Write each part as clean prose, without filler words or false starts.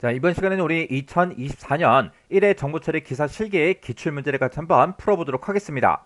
자, 이번 시간에는 우리 2024년 1회 정보 처리 기사 실기의 기출문제를 같이 한번 풀어보도록 하겠습니다.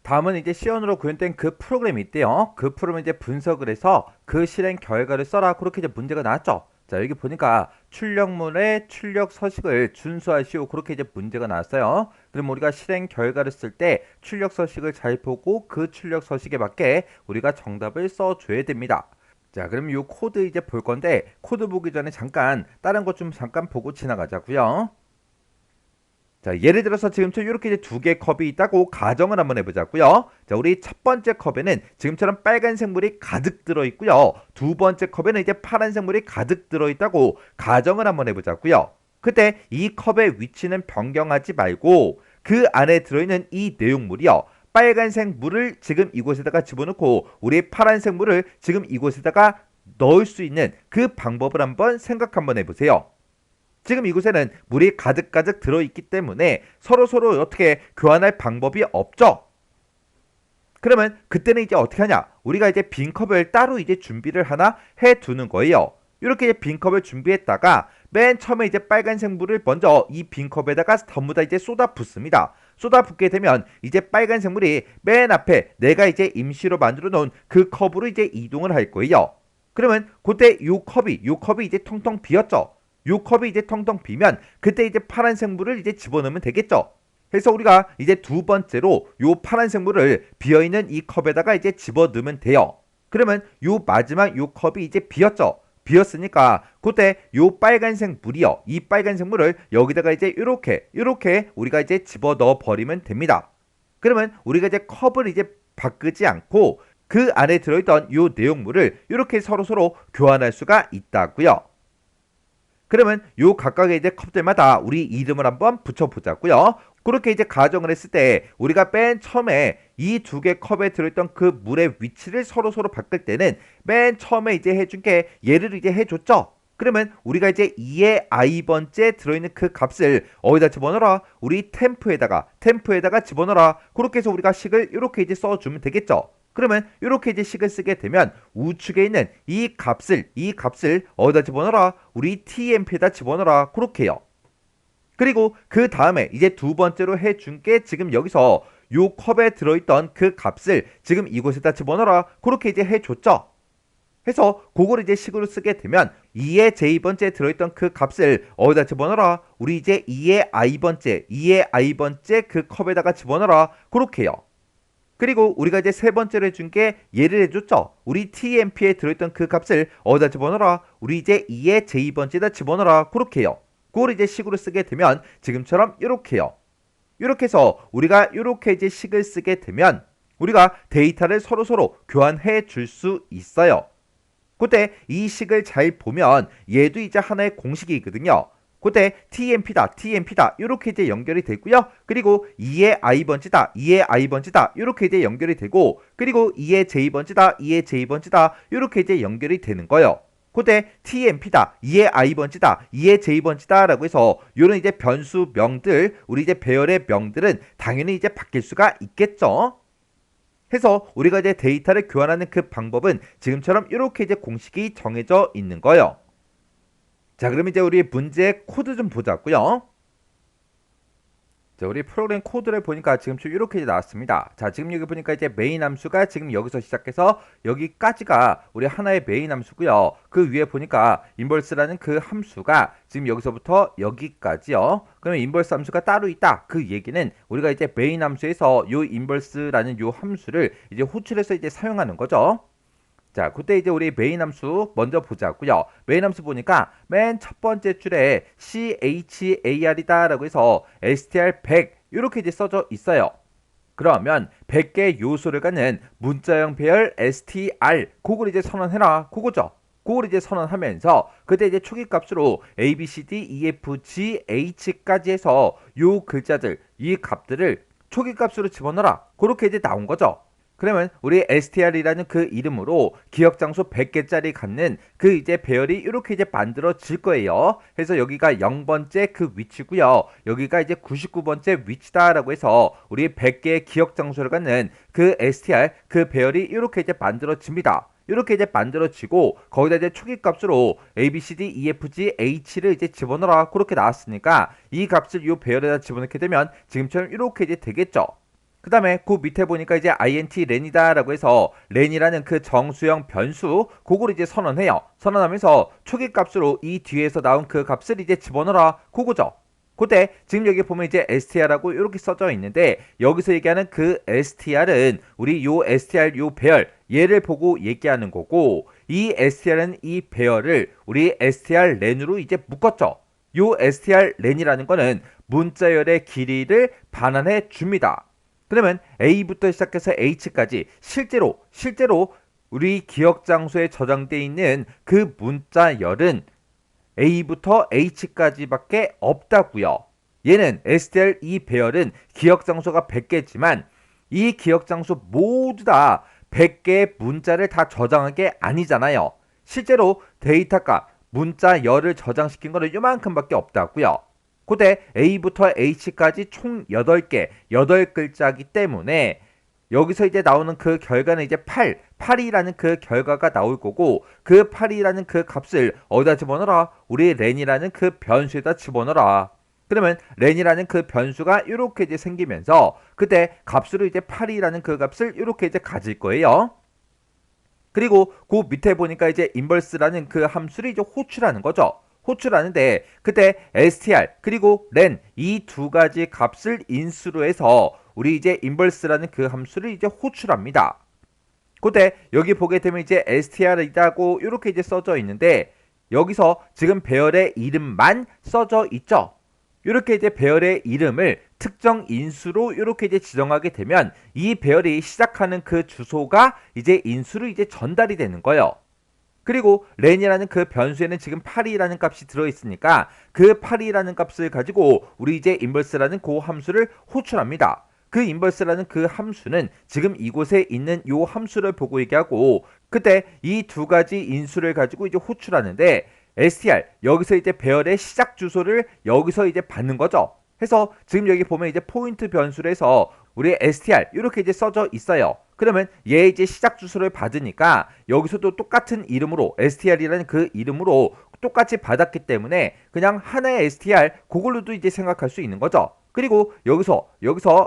다음은 이제 C원으로 구현된 그 프로그램이 있대요. 그 프로그램 이제 분석을 해서 그 실행 결과를 써라. 그렇게 이제 문제가 나왔죠. 자, 여기 보니까 출력문의 출력 서식을 준수하시오. 그렇게 이제 문제가 나왔어요. 그럼 우리가 실행 결과를 쓸 때 출력 서식을 잘 보고 그 출력 서식에 맞게 우리가 정답을 써줘야 됩니다. 자, 그럼 요 코드 이제 볼 건데 코드 보기 전에 잠깐 다른 것 좀 잠깐 보고 지나가자고요. 자, 예를 들어서 지금처럼 이렇게 이제 두 개의 컵이 있다고 가정을 한번 해보자고요. 자, 우리 첫 번째 컵에는 지금처럼 빨간색 물이 가득 들어있고요. 두 번째 컵에는 이제 파란색 물이 가득 들어있다고 가정을 한번 해보자고요. 그때 이 컵의 위치는 변경하지 말고 그 안에 들어있는 이 내용물이요. 빨간색 물을 지금 이곳에다가 집어넣고 우리 파란색 물을 지금 이곳에다가 넣을 수 있는 그 방법을 한번 생각 한번 해보세요. 지금 이곳에는 물이 가득가득 들어있기 때문에 서로서로 어떻게 교환할 방법이 없죠. 그러면 그때는 이제 어떻게 하냐? 우리가 이제 빈 컵을 따로 이제 준비를 하나 해 두는 거예요. 이렇게 이제 빈 컵을 준비했다가 맨 처음에 이제 빨간색 물을 먼저 이 빈 컵에다가 전부 다 이제 쏟아 붓습니다. 쏟아 붓게 되면 이제 빨간색 물이 맨 앞에 내가 이제 임시로 만들어 놓은 그 컵으로 이제 이동을 할 거예요. 그러면 그때 요 컵이 이제 텅텅 비었죠. 요 컵이 이제 텅텅 비면 그때 이제 파란색 물을 이제 집어넣으면 되겠죠. 그래서 우리가 이제 두 번째로 요 파란색 물을 비어있는 이 컵에다가 이제 집어넣으면 돼요. 그러면 요 마지막 요 컵이 이제 비었죠. 비었으니까 그때 요 빨간색 물이요. 이 빨간색 물을 여기다가 이제 이렇게 우리가 이제 집어넣어 버리면 됩니다. 그러면 우리가 이제 컵을 이제 바꾸지 않고 그 안에 들어있던 요 내용물을 이렇게 서로서로 교환할 수가 있다고요. 그러면 요 각각의 이제 컵들마다 우리 이름을 한번 붙여보자고요. 그렇게 이제 가정을 했을 때 우리가 맨 처음에 이 두 개 컵에 들어있던 그 물의 위치를 서로서로 바꿀 때는 맨 처음에 이제 해준 게 얘를 이제 해줬죠. 그러면 우리가 이제 2의 i번째 들어있는 그 값을 어디다 집어넣어라? 우리 템프에다가 집어넣어라. 그렇게 해서 우리가 식을 이렇게 이제 써주면 되겠죠. 그러면 이렇게 이제 식을 쓰게 되면 우측에 있는 이 값을 어디다 집어넣어라? 우리 tmp에다 집어넣어라. 그렇게요. 그리고 그 다음에 이제 두 번째로 해준 게 지금 여기서 요 컵에 들어있던 그 값을 지금 이곳에다 집어넣어라. 그렇게 이제 해줬죠. 해서 그걸 이제 식으로 쓰게 되면 2의 j번째 들어있던 그 값을 어디다 집어넣어라? 우리 이제 2의 i번째 그 컵에다가 집어넣어라. 그렇게요. 그리고 우리가 이제 세 번째로 해준 게 얘를 해줬죠. 우리 tmp에 들어있던 그 값을 어디다 집어넣어라? 우리 이제 2의 j번째에다 집어넣어라. 그렇게요. 그걸 이제 식으로 쓰게 되면 지금처럼 이렇게요. 이렇게 해서 우리가 이렇게 이제 식을 쓰게 되면 우리가 데이터를 서로서로 교환해 줄 수 있어요. 그때 이 식을 잘 보면 얘도 이제 하나의 공식이거든요. 그때 tmp다 이렇게 이제 연결이 되고요. 그리고 2의 i번째다 이렇게 이제 연결이 되고 그리고 2의 j번째다 이렇게 이제 연결이 되는 거예요. 그때 tmp다 2의 j번째다 라고 해서 요런 이제 변수명들 우리 이제 배열의 명들은 당연히 이제 바뀔 수가 있겠죠. 해서 우리가 이제 데이터를 교환하는 그 방법은 지금처럼 이렇게 이제 공식이 정해져 있는 거예요. 자, 그럼 이제 우리 문제 코드 좀 보자고요. 자, 우리 프로그램 코드를 보니까 지금 이렇게 이제 나왔습니다. 자, 지금 여기 보니까 이제 메인 함수가 지금 여기서 시작해서 여기까지가 우리 하나의 메인 함수고요. 그 위에 보니까 인버스라는 그 함수가 지금 여기서부터 여기까지요. 그러면 인버스 함수가 따로 있다. 그 얘기는 우리가 이제 메인 함수에서 요 인버스라는 요 함수를 이제 호출해서 이제 사용하는 거죠. 자, 그때 이제 우리 메인 함수 먼저 보자고요. 메인 함수 보니까 맨 첫 번째 줄에 char이다 라고 해서 str100 이렇게 이제 써져 있어요. 그러면 100개의 요소를 갖는 문자형 배열 str 그걸 이제 선언해라. 그거죠. 그걸 이제 선언하면서 그때 이제 초기 값으로 a, b, c, d, e, f, g, h까지 해서 요 글자들 이 값들을 초기 값으로 집어넣어라. 그렇게 이제 나온 거죠. 그러면 우리 str이라는 그 이름으로 기억 장소 100개짜리 갖는 그 이제 배열이 이렇게 이제 만들어질 거예요. 그래서 여기가 0번째 그 위치고요. 여기가 이제 99번째 위치다라고 해서 우리 100개의 기억 장소를 갖는 그 str 그 배열이 이렇게 이제 만들어집니다. 이렇게 이제 만들어지고 거기다 이제 초기값으로 a, b, c, d, e, f, g, h를 이제 집어넣어라 그렇게 나왔으니까 이 값을 요 배열에다 집어넣게 되면 지금처럼 이렇게 이제 되겠죠. 그 다음에 그 밑에 보니까 이제 int len이다라고 해서 len이라는 그 정수형 변수 그걸 이제 선언해요. 선언하면서 초기값으로 이 뒤에서 나온 그 값을 이제 집어넣어라 그거죠. 그때 지금 여기 보면 이제 str라고 이렇게 써져 있는데 여기서 얘기하는 그 str은 우리 요 str 요 배열 얘를 보고 얘기하는 거고 이 str은 이 배열을 우리 str len으로 이제 묶었죠. 요 str len이라는 거는 문자열의 길이를 반환해 줍니다. 그러면 a부터 시작해서 h까지 실제로 우리 기억 장소에 저장되어 있는 그 문자열은 a부터 h까지밖에 없다고요. 얘는 str 이 배열은 기억 장소가 100개지만 이 기억 장소 모두 다 100개의 문자를 다 저장한 게 아니잖아요. 실제로 데이터값 문자열을 저장시킨 거는 요만큼밖에 없다고요. 그때 a부터 h까지 총 8개, 8글자이기 때문에 여기서 이제 나오는 그 결과는 이제 8이라는 그 결과가 나올 거고 그 8이라는 그 값을 어디다 집어넣어라? 우리 len이라는 그 변수에다 집어넣어라. 그러면 len이라는 그 변수가 이렇게 이제 생기면서 그때 값으로 이제 8이라는 그 값을 이렇게 이제 가질 거예요. 그리고 그 밑에 보니까 이제 inverse라는 그 함수를 이제 호출하는 거죠. 호출하는데 그때 str 그리고 len 이 두 가지 값을 인수로 해서 우리 이제 inverse라는 그 함수를 이제 호출합니다. 그때 여기 보게 되면 이제 str이라고 이렇게 이제 써져 있는데 여기서 지금 배열의 이름만 써져 있죠. 이렇게 이제 배열의 이름을 특정 인수로 이렇게 이제 지정하게 되면 이 배열이 시작하는 그 주소가 이제 인수로 이제 전달이 되는 거예요. 그리고 len이라는 그 변수에는 지금 8이라는 값이 들어있으니까 그 8이라는 값을 가지고 우리 이제 inverse라는 그 함수를 호출합니다. 그 inverse라는 그 함수는 지금 이곳에 있는 요 함수를 보고 얘기하고 그때 이 두 가지 인수를 가지고 이제 호출하는데 str 여기서 이제 배열의 시작 주소를 여기서 이제 받는 거죠. 해서 지금 여기 보면 이제 포인트 변수를 해서 우리 str 이렇게 이제 써져 있어요. 그러면 얘 이제 시작 주소를 받으니까 여기서도 똑같은 이름으로 str이라는 그 이름으로 똑같이 받았기 때문에 그냥 하나의 str 그걸로도 이제 생각할 수 있는 거죠. 그리고 여기서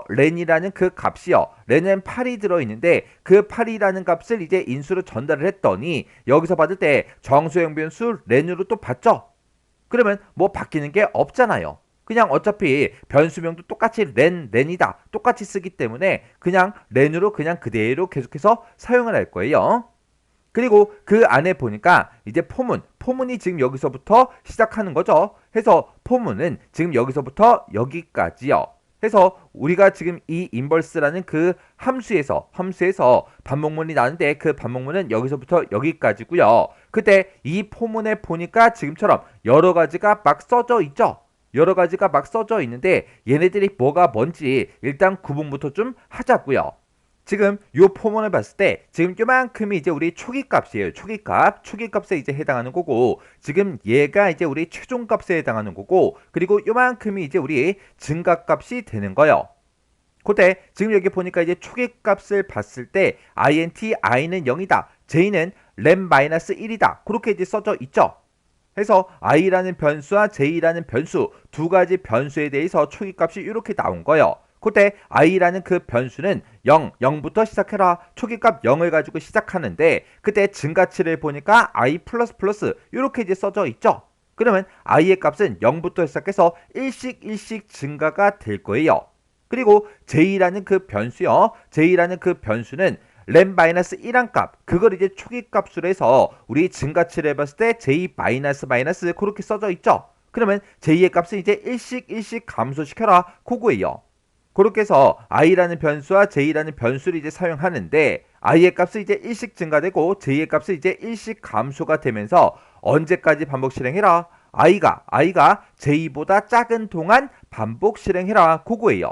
len이라는 그 값이요. len은 8이 들어있는데 그 8이라는 값을 이제 인수로 전달을 했더니 여기서 받을 때 정수형 변수 len으로 또 받죠. 그러면 뭐 바뀌는 게 없잖아요. 그냥 어차피 변수명도 똑같이 len이다. 똑같이 쓰기 때문에 그냥 len으로 그냥 그대로 계속해서 사용을 할 거예요. 그리고 그 안에 보니까 이제 포문이 지금 여기서부터 시작하는 거죠. 해서 포문은 지금 여기서부터 여기까지요. 해서 우리가 지금 이 inverse라는 그 함수에서 반복문이 나는데 그 반복문은 여기서부터 여기까지고요. 그때 이 포문에 보니까 지금처럼 여러 가지가 막 써져 있죠. 여러 가지가 막 써져 있는데 얘네들이 뭐가 뭔지 일단 구분부터 좀 하자고요. 지금 요 포문을 봤을 때 지금 요만큼이 이제 우리 초기값이에요. 초기값에 이제 해당하는 거고 지금 얘가 이제 우리 최종값에 해당하는 거고 그리고 요만큼이 이제 우리 증가값이 되는 거예요. 그때 지금 여기 보니까 이제 초기값을 봤을 때 int i는 0이다. j는 len-1이다. 그렇게 이제 써져 있죠. 해서 i라는 변수와 j라는 변수 두 가지 변수에 대해서 초기값이 이렇게 나온 거예요. 그때 i라는 그 변수는 0부터 시작해라. 초기값 0을 가지고 시작하는데 그때 증가치를 보니까 i++ 이렇게 이제 써져 있죠. 그러면 i의 값은 0부터 시작해서 일씩 증가가 될 거예요. 그리고 j라는 그 변수요. j라는 그 변수는 len-1한 값 그걸 이제 초기값으로 해서 우리 증가치를 해봤을 때 j-, 그렇게 써져 있죠. 그러면 j의 값은 이제 일씩 감소시켜라 그거예요. 그렇게 해서 i라는 변수와 j라는 변수를 이제 사용하는데 i의 값은 이제 일씩 증가되고 j의 값은 이제 일씩 감소가 되면서 언제까지 반복 실행해라? i가 j보다 작은 동안 반복 실행해라 그거예요.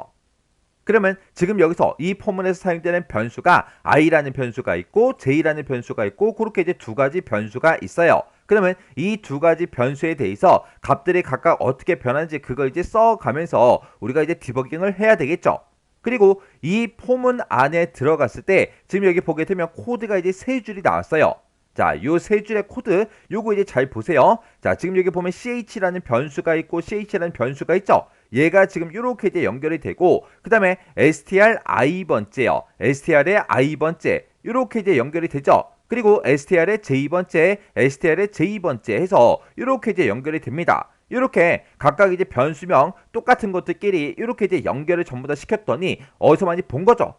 그러면 지금 여기서 이 포문에서 사용되는 변수가 i라는 변수가 있고 j라는 변수가 있고 그렇게 이제 두 가지 변수가 있어요. 그러면 이 두 가지 변수에 대해서 값들이 각각 어떻게 변하는지 그걸 이제 써가면서 우리가 이제 디버깅을 해야 되겠죠. 그리고 이 포문 안에 들어갔을 때 지금 여기 보게 되면 코드가 이제 세 줄이 나왔어요. 자, 요 세 줄의 코드 요거 이제 잘 보세요. 자, 지금 여기 보면 ch라는 변수가 있고 ch라는 변수가 있죠. 얘가 지금 이렇게 이제 연결이 되고 그다음에 str i번째요. str의 i번째 이렇게 이제 연결이 되죠. 그리고 str의 j번째, str의 j번째 해서 이렇게 이제 연결이 됩니다. 이렇게 각각 이제 변수명 똑같은 것들끼리 이렇게 이제 연결을 전부 다 시켰더니 어디서 많이 본 거죠?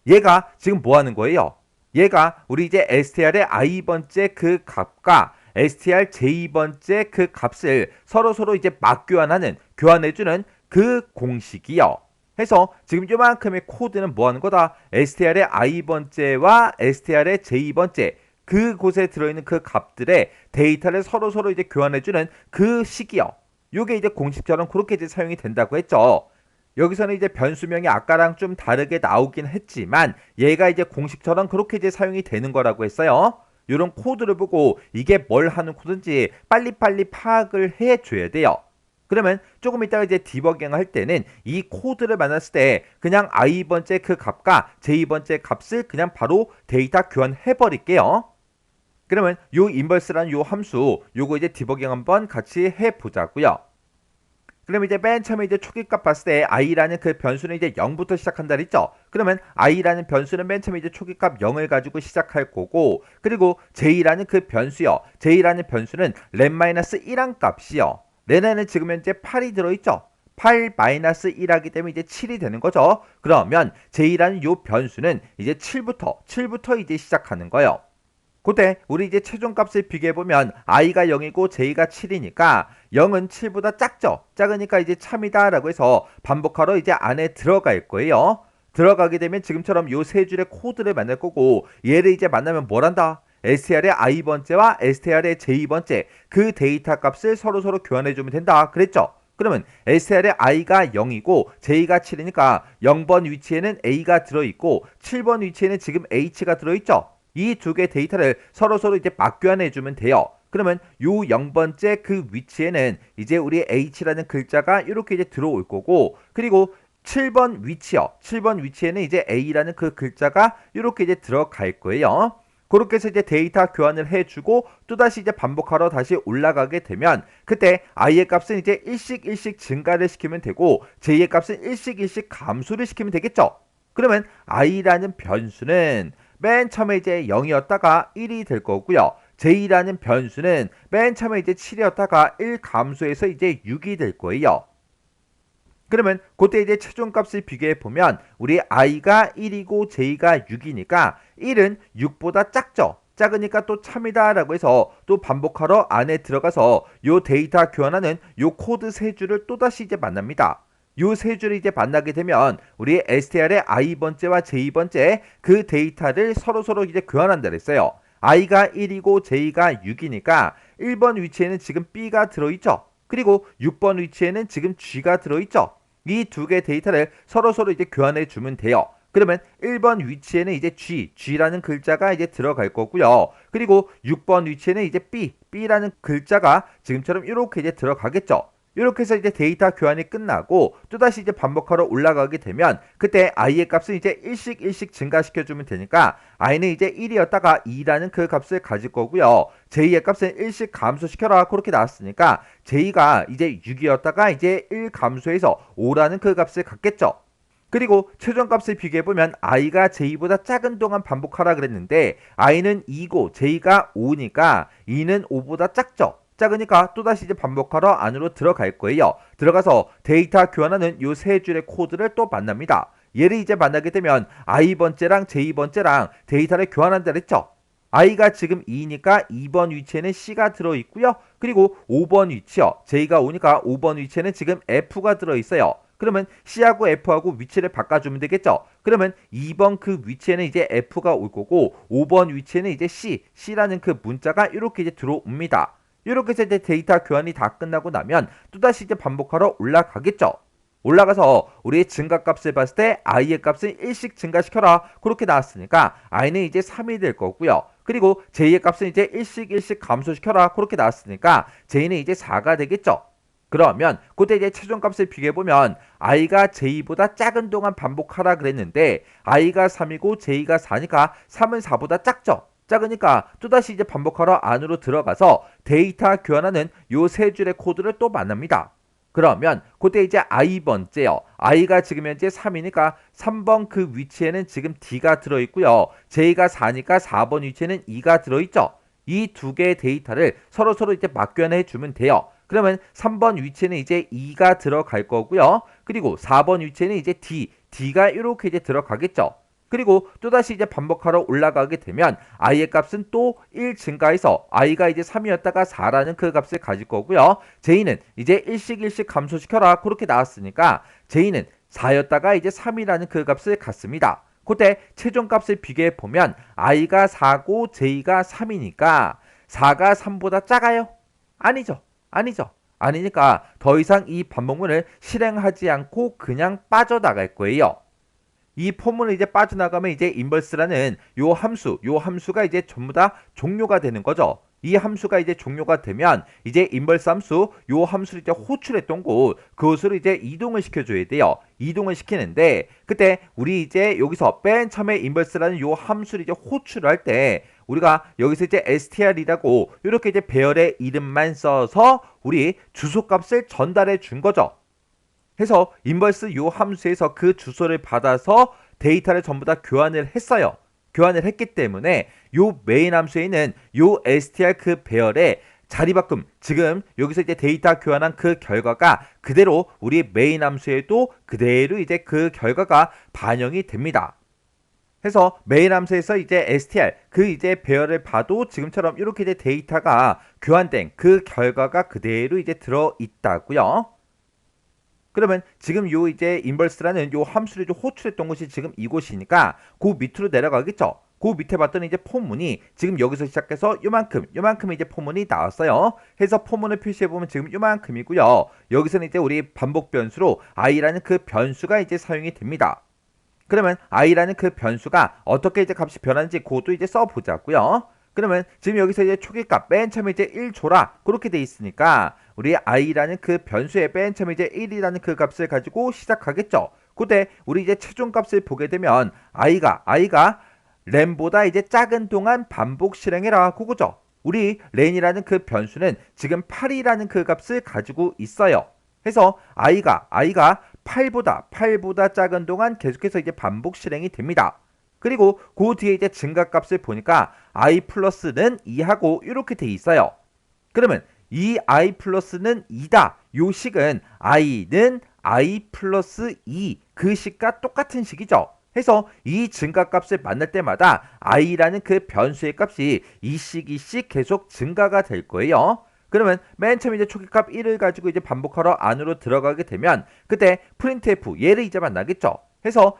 얘가 지금 뭐 하는 거예요? 얘가 우리 이제 str의 i번째 그 값과 str j번째 그 값을 서로 이제 막 교환해주는 그 공식이요. 해서 지금 요만큼의 코드는 뭐 하는 거다? str의 i번째와 str의 j번째 그곳에 들어있는 그 값들의 데이터를 서로 이제 교환해주는 그 식이요. 요게 이제 공식처럼 그렇게 이제 사용이 된다고 했죠. 여기서는 이제 변수명이 아까랑 좀 다르게 나오긴 했지만 얘가 이제 공식처럼 그렇게 이제 사용이 되는 거라고 했어요. 이런 코드를 보고 이게 뭘 하는 코드인지 빨리빨리 파악을 해줘야 돼요. 그러면 조금 이따가 이제 디버깅 할 때는 이 코드를 만났을 때 그냥 i번째 그 값과 j번째 값을 그냥 바로 데이터 교환해 버릴게요. 그러면 요 인버스라는 요 함수 요거 이제 디버깅 한번 같이 해 보자고요. 그럼 이제 맨 처음에 이제 초기값 봤을 때 i라는 그 변수는 이제 0부터 시작한다 그랬죠. 그러면 i라는 변수는 맨 처음에 이제 초기값 0을 가지고 시작할 거고 그리고 j라는 그 변수요. j라는 변수는 len-1한 값이요. 렌에는 지금 현재 8이 들어있죠. 8-1하기 때문에 이제 7이 되는 거죠. 그러면 j라는 요 변수는 이제 7부터 이제 시작하는 거예요. 그때 우리 이제 최종값을 비교해보면 i가 0이고 j가 7이니까 0은 7보다 작죠. 작으니까 이제 참이다 라고 해서 반복하러 이제 안에 들어갈 거예요. 들어가게 되면 지금처럼 요 세 줄의 코드를 만날 거고 얘를 이제 만나면 뭘 한다? str의 i번째와 str의 j번째 그 데이터 값을 서로 교환해주면 된다 그랬죠. 그러면 str의 i가 0이고 j가 7이니까 0번 위치에는 a가 들어있고 7번 위치에는 지금 h가 들어있죠. 이 두 개 데이터를 서로 이제 막 교환해주면 돼요. 그러면 요 0번째 그 위치에는 이제 우리 h라는 글자가 이렇게 이제 들어올 거고 그리고 7번 위치요. 7번 위치에는 이제 a라는 그 글자가 이렇게 이제 들어갈 거예요. 그렇게 해서 이제 데이터 교환을 해주고 또다시 이제 반복하러 다시 올라가게 되면 그때 i의 값은 이제 일씩 증가를 시키면 되고 j의 값은 일씩 감소를 시키면 되겠죠. 그러면 i라는 변수는 맨 처음에 이제 0이었다가 1이 될 거고요. j라는 변수는 맨 처음에 이제 7이었다가 1 감소해서 이제 6이 될 거예요. 그러면 그때 이제 최종값을 비교해 보면 우리 i가 1이고 j가 6이니까 1은 6보다 작죠. 작으니까 또 참이다 라고 해서 또 반복하러 안에 들어가서 요 데이터 교환하는 요 코드 세 줄을 또다시 이제 만납니다. 요 세 줄을 이제 만나게 되면 우리 str의 i번째와 j번째 그 데이터를 서로 이제 교환한다 그랬어요. i가 1이고 j가 6이니까 1번 위치에는 지금 b가 들어있죠. 그리고 6번 위치에는 지금 g가 들어있죠. 이 두 개 데이터를 서로 이제 교환해 주면 돼요. 그러면 1번 위치에는 이제 G라는 글자가 이제 들어갈 거고요. 그리고 6번 위치에는 이제 B라는 글자가 지금처럼 이렇게 이제 들어가겠죠. 이렇게 해서 이제 데이터 교환이 끝나고 또다시 이제 반복하러 올라가게 되면 그때 i의 값은 이제 일씩 증가시켜주면 되니까 i는 이제 1이었다가 2라는 그 값을 가질 거고요. j의 값은 일씩 감소시켜라 그렇게 나왔으니까 j가 이제 6이었다가 이제 1 감소해서 5라는 그 값을 갖겠죠. 그리고 최종값을 비교해보면 i가 j보다 작은 동안 반복하라 그랬는데 i는 2고 j가 5니까 2는 5보다 작죠. 작으니까 또다시 이제 반복하러 안으로 들어갈 거예요. 들어가서 데이터 교환하는 요 세 줄의 코드를 또 만납니다. 얘를 이제 만나게 되면 i번째랑 j번째랑 데이터를 교환한다 그랬죠. i가 지금 2니까 2번 위치에는 c가 들어있고요. 그리고 5번 위치요. j가 5니까 5번 위치에는 지금 f가 들어있어요. 그러면 C하고 F하고 위치를 바꿔주면 되겠죠. 그러면 2번 그 위치에는 이제 F가 올 거고 5번 위치에는 이제 C라는 그 문자가 이렇게 이제 들어옵니다. 이렇게 해서 이제 데이터 교환이 다 끝나고 나면 또다시 이제 반복하러 올라가겠죠. 올라가서 우리의 증가값을 봤을 때 i의 값은 일씩 증가시켜라 그렇게 나왔으니까 i는 이제 3이 될 거고요. 그리고 j의 값은 이제 일씩 감소시켜라 그렇게 나왔으니까 j는 이제 4가 되겠죠. 그러면 그때 이제 최종값을 비교해보면 i가 j보다 작은 동안 반복하라 그랬는데 i가 3이고 j가 4니까 3은 4보다 작죠. 작으니까 또다시 이제 반복하러 안으로 들어가서 데이터 교환하는 요 세 줄의 코드를 또 만납니다. 그러면 그때 이제 i번째요. i가 지금 현재 3이니까 3번 그 위치에는 지금 d가 들어있고요. j가 4니까 4번 위치에는 2가 들어있죠. 이 두 개의 데이터를 서로 이제 맞교환해 주면 돼요. 그러면 3번 위치에는 이제 2가 들어갈 거고요. 그리고 4번 위치에는 이제 d가 이렇게 이제 들어가겠죠. 그리고 또다시 이제 반복하러 올라가게 되면 i의 값은 또 1 증가해서 i가 이제 3이었다가 4라는 그 값을 가질 거고요. j는 이제 1씩 감소시켜라 그렇게 나왔으니까 j는 4였다가 이제 3이라는 그 값을 갖습니다. 그때 최종값을 비교해 보면 i가 4고 j가 3이니까 4가 3보다 작아요? 아니죠. 아니니까 더 이상 이 반복문을 실행하지 않고 그냥 빠져나갈 거예요. 이 포문을 이제 빠져나가면 이제 인버스라는 요 함수가 이제 전부 다 종료가 되는 거죠. 이 함수가 이제 종료가 되면 이제 인버스 함수 요 함수를 이제 호출했던 그곳으로 이제 이동을 시켜줘야 돼요. 이동을 시키는데 그때 우리 이제 여기서 맨 처음에 인버스라는 요 함수를 이제 호출을 할 때 우리가 여기서 이제 str이라고 이렇게 이제 배열의 이름만 써서 우리 주소값을 전달해 준 거죠. 해서 인버스 요 함수에서 그 주소를 받아서 데이터를 전부 다 교환을 했어요. 교환을 했기 때문에 요 메인 함수에 있는 요 str 그 배열의 자리바꿈, 지금 여기서 이제 데이터 교환한 그 결과가 그대로 우리 메인 함수에도 그대로 이제 그 결과가 반영이 됩니다. 해서 메인 함수에서 이제 str 그 이제 배열을 봐도 지금처럼 이렇게 이제 데이터가 교환된 그 결과가 그대로 이제 들어 있다고요. 그러면 지금 요 이제 인버스라는 요 함수를 좀 호출했던 곳이 지금 이곳이니까 그 밑으로 내려가겠죠. 그 밑에 봤더니 이제 포문이 지금 여기서 시작해서 요만큼 이제 포문이 나왔어요. 해서 포문을 표시해보면 지금 요만큼이고요. 여기서는 이제 우리 반복 변수로 i라는 그 변수가 이제 사용이 됩니다. 그러면 i라는 그 변수가 어떻게 이제 값이 변하는지 그것도 이제 써보자고요. 그러면 지금 여기서 이제 초기값 맨 처음에 이제 1 줘라 그렇게 돼 있으니까 우리 i라는 그 변수의 맨 처음에 이제 1이라는 그 값을 가지고 시작하겠죠. 그때 우리 이제 최종값을 보게 되면 i가 램보다 이제 작은 동안 반복 실행해라 그거죠. 우리 렌이라는 그 변수는 지금 8이라는 그 값을 가지고 있어요. 해서 i가 8보다 작은 동안 계속해서 이제 반복 실행이 됩니다. 그리고 그 뒤에 이제 증가값을 보니까 i 플러스는 2하고 이렇게 돼 있어요. 그러면 이 i 플러스는 2다. 요 식은 i는 i 플러스 2 그 식과 똑같은 식이죠. 해서 이 증가값을 만날 때마다 i라는 그 변수의 값이 이씩 계속 증가가 될 거예요. 그러면 맨 처음 이제 초기값 1을 가지고 이제 반복하러 안으로 들어가게 되면 그때 printf 얘를 이제 만나겠죠. 해서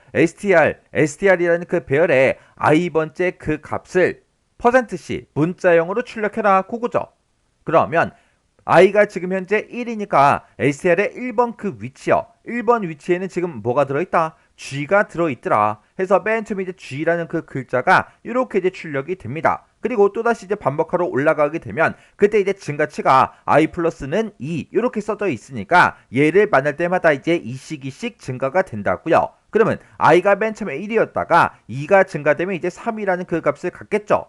str이라는 그 배열의 i번째 그 값을 %c 문자형으로 출력해라 그거죠. 그러면 i가 지금 현재 1이니까 str의 1번 그 위치요. 1번 위치에는 지금 뭐가 들어있다? g가 들어있더라. 해서 맨 처음에 이제 g라는 그 글자가 이렇게 이제 출력이 됩니다. 그리고 또다시 이제 반복하러 올라가게 되면 그때 이제 증가치가 i 플러스는 2 이렇게 써져 있으니까 얘를 만날 때마다 이제 이씩 증가가 된다고요. 그러면 i가 맨 처음에 1이었다가 2가 증가되면 이제 3이라는 그 값을 갖겠죠.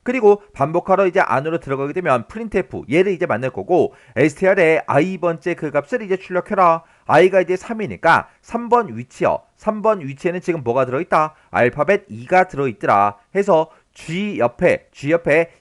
그리고 반복하러 이제 안으로 들어가게 되면 printf 얘를 이제 만날 거고 str의 i번째 그 값을 이제 출력해라. i가 이제 3이니까 3번 위치요. 3번 위치에는 지금 뭐가 들어있다? 알파벳 2가 들어있더라. 해서 G 옆에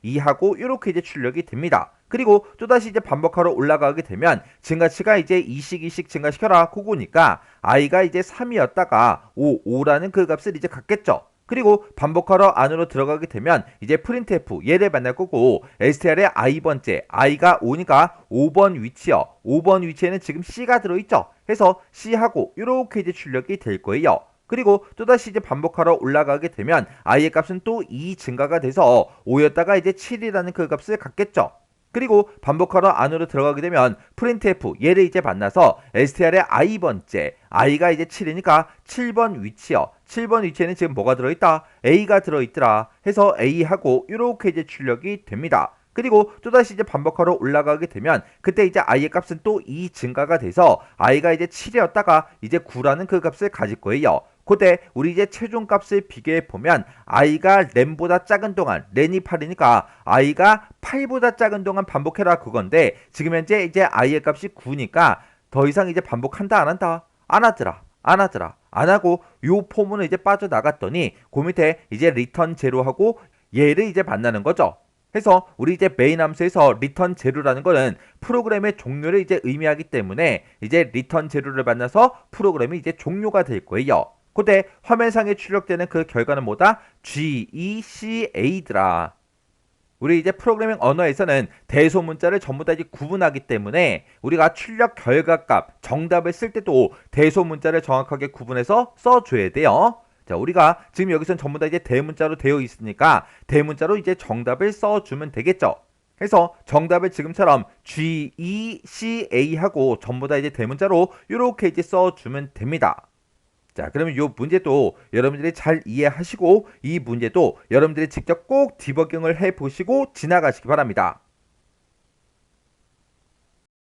2하고 이렇게 이제 출력이 됩니다. 그리고 또다시 이제 반복하러 올라가게 되면 증가치가 이제 이씩 증가시켜라 그거니까 i가 이제 3이었다가 5라는 그 값을 이제 갖겠죠. 그리고 반복하러 안으로 들어가게 되면 이제 printf 얘를 만날 거고 str의 i번째 i가 5니까 5번 위치요. 5번 위치에는 지금 c가 들어있죠. 해서 c하고 이렇게 이제 출력이 될 거예요. 그리고 또다시 이제 반복하러 올라가게 되면 i의 값은 또 2 증가가 돼서 5였다가 이제 7이라는 그 값을 갖겠죠. 그리고 반복하러 안으로 들어가게 되면 printf 얘를 이제 만나서 str의 i번째 i가 이제 7이니까 7번 위치요. 7번 위치에는 지금 뭐가 들어있다? a가 들어있더라. 해서 a하고 이렇게 이제 출력이 됩니다. 그리고 또다시 이제 반복하러 올라가게 되면 그때 이제 i의 값은 또 2 증가가 돼서 i가 이제 7이었다가 이제 9라는 그 값을 가질 거예요. 그때 우리 이제 최종 값을 비교해 보면 i가 램보다 작은 동안 렌이 8이니까 i가 8보다 작은 동안 반복해라 그건데 지금 현재 이제 i의 값이 9니까 더 이상 이제 반복한다 안 한다? 안 하더라. 안 하더라. 안 하고 요 폼으로 이제 빠져나갔더니 그 밑에 이제 리턴 제로하고 얘를 이제 만나는 거죠. 그래서 우리 이제 메인 함수에서 리턴 제로라는 거는 프로그램의 종료를 이제 의미하기 때문에 이제 리턴 제로를 만나서 프로그램이 이제 종료가 될 거예요. 그때 화면상에 출력되는 그 결과는 뭐다? GECA더라. 우리 이제 프로그래밍 언어에서는 대소문자를 전부 다 이제 구분하기 때문에 우리가 출력 결과값 정답을 쓸 때도 대소문자를 정확하게 구분해서 써줘야 돼요. 자, 우리가 지금 여기선 전부 다 이제 대문자로 되어 있으니까 대문자로 이제 정답을 써주면 되겠죠. 그래서 정답을 지금처럼 GECA 하고 전부 다 이제 대문자로 이렇게 이제 써주면 됩니다. 자, 그러면 이 문제도 여러분들이 잘 이해하시고 이 문제도 여러분들이 직접 꼭 디버깅을 해보시고 지나가시기 바랍니다.